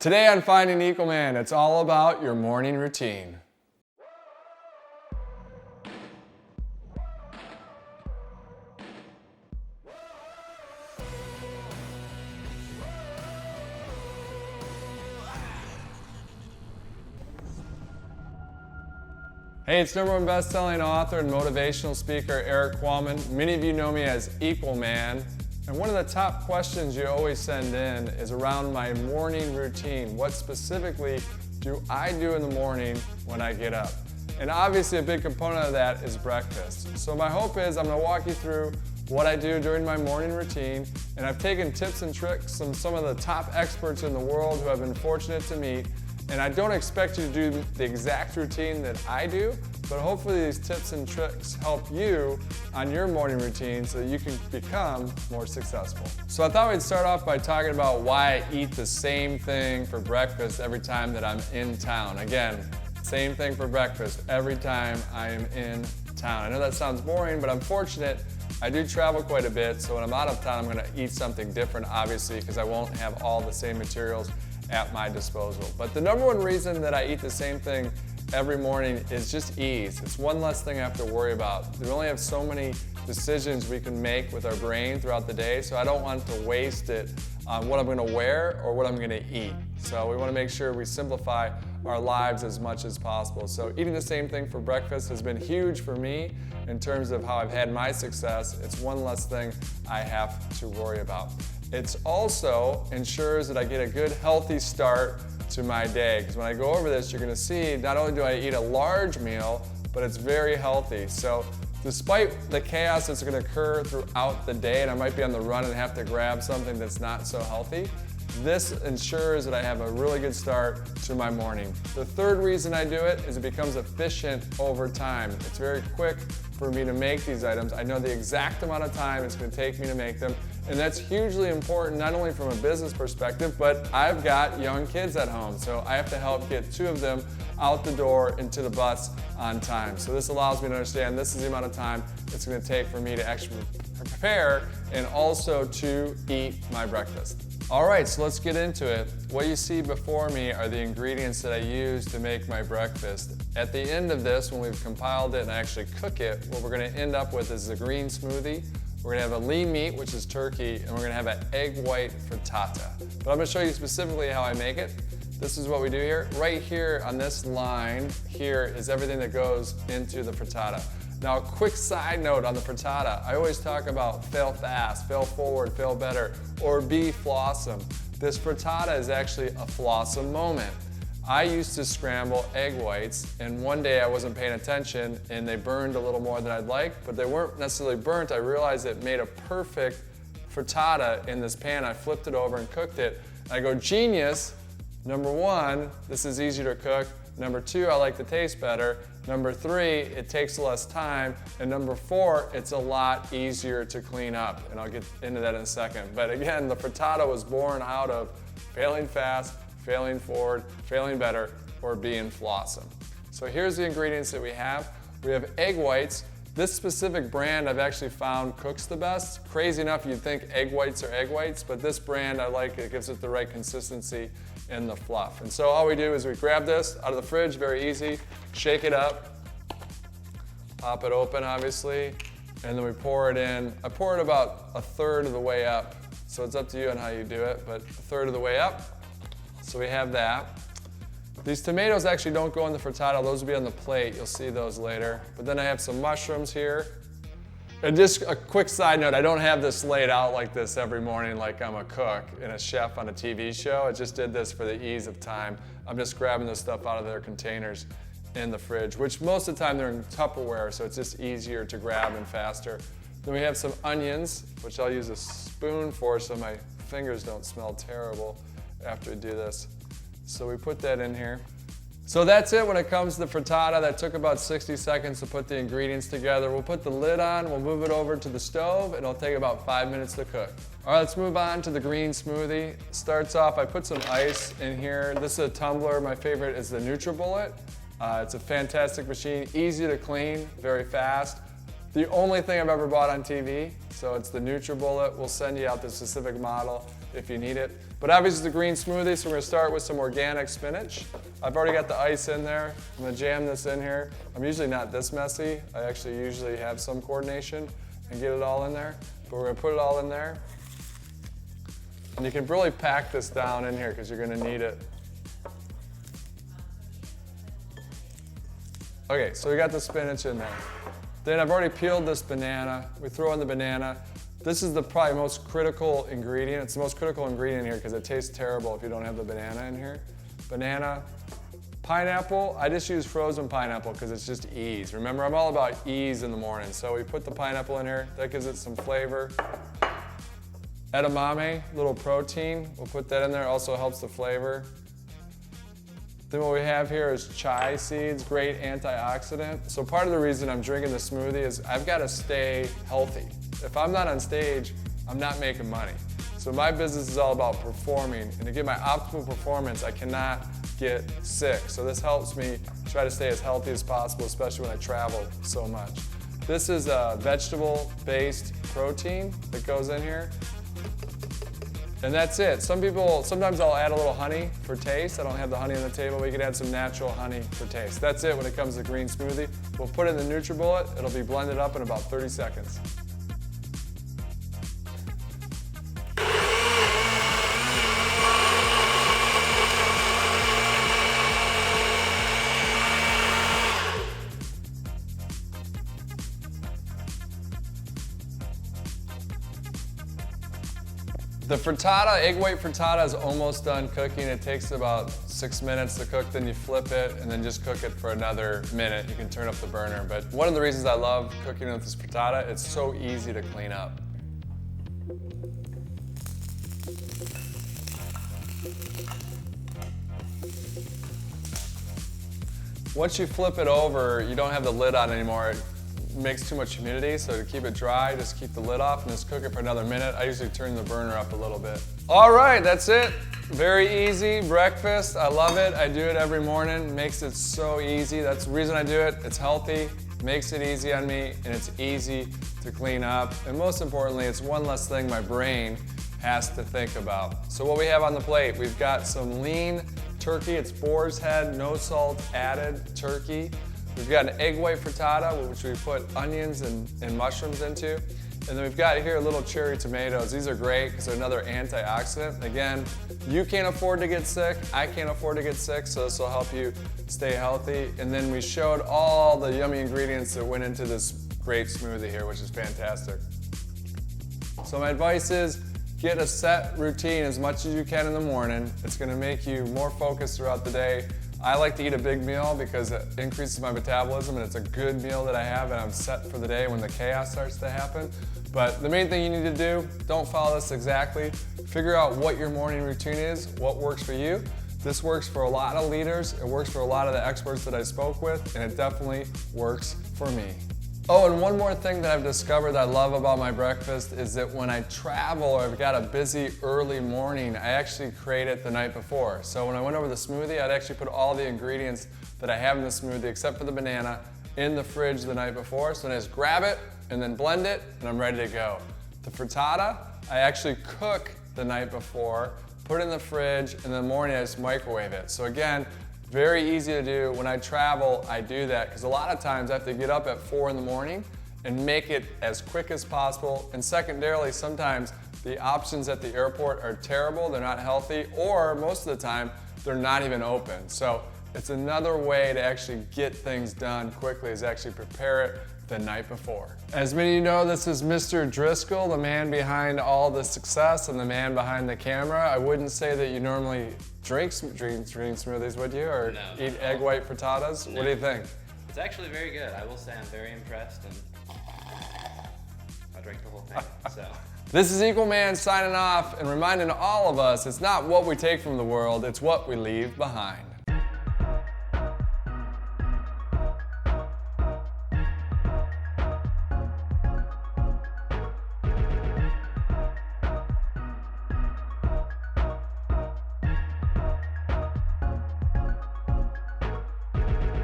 Today on Finding Equalman, it's all about your morning routine. Hey, it's #1 best-selling author and motivational speaker Erik Qualman. Many of you know me as Equalman. And one of the top questions you always send in is around my morning routine. What specifically do I do in the morning when I get up? And obviously a big component of that is breakfast. So my hope is I'm going to walk you through what I do during my morning routine, and I've taken tips and tricks from some of the top experts in the world who I've been fortunate to meet. And I don't expect you to do the exact routine that I do, but hopefully these tips and tricks help you on your morning routine so that you can become more successful. So I thought we'd start off by talking about why I eat the same thing for breakfast every time that I'm in town. Again, same thing for breakfast every time I am in town. I know that sounds boring, but I'm fortunate. I do travel quite a bit, so when I'm out of town, I'm going to eat something different, obviously, because I won't have all the same materials at my disposal. But the #1 reason that I eat the same thing every morning is just ease. It's one less thing I have to worry about. We only have so many decisions we can make with our brain throughout the day, so I don't want to waste it on what I'm going to wear or what I'm going to eat. So we want to make sure we simplify our lives as much as possible. So eating the same thing for breakfast has been huge for me in terms of how I've had my success. It's one less thing I have to worry about. It also ensures that I get a good, healthy start to my day. Because when I go over this, you're going to see not only do I eat a large meal, but it's very healthy. So despite the chaos that's going to occur throughout the day, and I might be on the run and have to grab something that's not so healthy, this ensures that I have a really good start to my morning. The third reason I do it is it becomes efficient over time. It's very quick for me to make these items. I know the exact amount of time it's going to take me to make them, and that's hugely important not only from a business perspective, but I've got young kids at home, so I have to help get 2 of them out the door into the bus on time. So this allows me to understand this is the amount of time it's going to take for me to actually prepare and also to eat my breakfast. All right, so let's get into it. What you see before me are the ingredients that I use to make my breakfast. At the end of this, when we've compiled it and I actually cook it, what we're going to end up with is a green smoothie. We're going to have a lean meat, which is turkey, and we're going to have an egg white frittata. But I'm going to show you specifically how I make it. This is what we do here. Right here on this line here is everything that goes into the frittata. Now, a quick side note on the frittata. I always talk about fail fast, fail forward, fail better, or be flawsome. This frittata is actually a flawsome moment. I used to scramble egg whites, and one day I wasn't paying attention and they burned a little more than I'd like, but they weren't necessarily burnt. I realized it made a perfect frittata in this pan. I flipped it over and cooked it. I go, genius. #1, this is easier to cook. #2, I like the taste better. #3, it takes less time. And #4, it's a lot easier to clean up. And I'll get into that in a second. But again, the frittata was born out of failing fast, failing forward, failing better, or being flawsome. So here's the ingredients that we have. We have egg whites. This specific brand I've actually found cooks the best. Crazy enough, you'd think egg whites are egg whites, but this brand I like, it gives it the right consistency and the fluff. And so all we do is we grab this out of the fridge, very easy, shake it up, pop it open obviously, and then we pour it in. I pour it about 1/3 of the way up, so it's up to you on how you do it, but 1/3 of the way up. So we have that. These tomatoes actually don't go in the frittata, those will be on the plate, you'll see those later. But then I have some mushrooms here. And just a quick side note, I don't have this laid out like this every morning like I'm a cook and a chef on a TV show. I just did this for the ease of time. I'm just grabbing this stuff out of their containers in the fridge, which most of the time they're in Tupperware, so it's just easier to grab and faster. Then we have some onions, which I'll use a spoon for so my fingers don't smell terrible after we do this. So we put that in here. So that's it when it comes to the frittata. That took about 60 seconds to put the ingredients together. We'll put the lid on, we'll move it over to the stove, and it'll take about 5 minutes to cook. All right, let's move on to the green smoothie. Starts off, I put some ice in here. This is a tumbler. My favorite is the NutriBullet. It's a fantastic machine, easy to clean, very fast. The only thing I've ever bought on TV, so it's the NutriBullet. We'll send you out the specific model. if you need it. But obviously it's a green smoothie, so we're gonna start with some organic spinach. I've already got the ice in there. I'm gonna jam this in here. I'm usually not this messy. I actually usually have some coordination and get it all in there. But we're gonna put it all in there. And you can really pack this down in here because you're gonna need it. Okay, so we got the spinach in there. Then I've already peeled this banana. We throw in the banana. This is the probably most critical ingredient. It's the most critical ingredient here because it tastes terrible if you don't have the banana in here. Banana, pineapple. I just use frozen pineapple because it's just ease. Remember, I'm all about ease in the morning. So we put the pineapple in here. That gives it some flavor. Edamame, little protein. We'll put that in there. Also helps the flavor. Then what we have here is chai seeds, great antioxidant. So part of the reason I'm drinking the smoothie is I've got to stay healthy. If I'm not on stage, I'm not making money. So my business is all about performing, and to get my optimal performance, I cannot get sick. So this helps me try to stay as healthy as possible, especially when I travel so much. This is a vegetable-based protein that goes in here. And that's it. Sometimes I'll add a little honey for taste. I don't have the honey on the table, but you can add some natural honey for taste. That's it when it comes to green smoothie. We'll put it in the NutriBullet. It'll be blended up in about 30 seconds. The frittata, egg white frittata is almost done cooking. It takes about 6 minutes to cook, then you flip it and then just cook it for another minute. You can turn up the burner. But one of the reasons I love cooking with this frittata, it's so easy to clean up. Once you flip it over, you don't have the lid on anymore. It makes too much humidity, so to keep it dry, just keep the lid off and just cook it for another minute. I usually turn the burner up a little bit. All right, that's it. Very easy breakfast. I love it. I do it every morning. Makes it so easy. That's the reason I do it. It's healthy, makes it easy on me, and it's easy to clean up. And most importantly, it's one less thing my brain has to think about. So what we have on the plate, we've got some lean turkey. It's boar's head, no salt added turkey. We've got an egg white frittata, which we put onions and mushrooms into. And then we've got here little cherry tomatoes. These are great because they're another antioxidant. Again, you can't afford to get sick. I can't afford to get sick, so this will help you stay healthy. And then we showed all the yummy ingredients that went into this great smoothie here, which is fantastic. So my advice is get a set routine as much as you can in the morning. It's gonna make you more focused throughout the day. I like to eat a big meal because it increases my metabolism and it's a good meal that I have and I'm set for the day when the chaos starts to happen. But the main thing you need to do, don't follow this exactly. Figure out what your morning routine is, what works for you. This works for a lot of leaders, it works for a lot of the experts that I spoke with, and it definitely works for me. Oh, and one more thing that I've discovered that I love about my breakfast is that when I travel or I've got a busy early morning, I actually create it the night before. So when I went over the smoothie, I'd actually put all the ingredients that I have in the smoothie, except for the banana, in the fridge the night before. So then I just grab it and then blend it, and I'm ready to go. The frittata, I actually cook the night before, put it in the fridge, and in the morning I just microwave it. So again, very easy to do. When I travel, I do that because a lot of times I have to get up at 4 in the morning and make it as quick as possible. And secondarily, sometimes the options at the airport are terrible, they're not healthy, or most of the time, they're not even open. So it's another way to actually get things done quickly is actually prepare it the night before. As many of you know, this is Mr. Driscoll, the man behind all the success and the man behind the camera. I wouldn't say that you normally drink smoothies, would you? Or No, eat egg white frittatas? No. What do you think? It's actually very good. I will say I'm very impressed, and I drank the whole thing, so. This is Equalman signing off and reminding all of us, it's not what we take from the world, it's what we leave behind.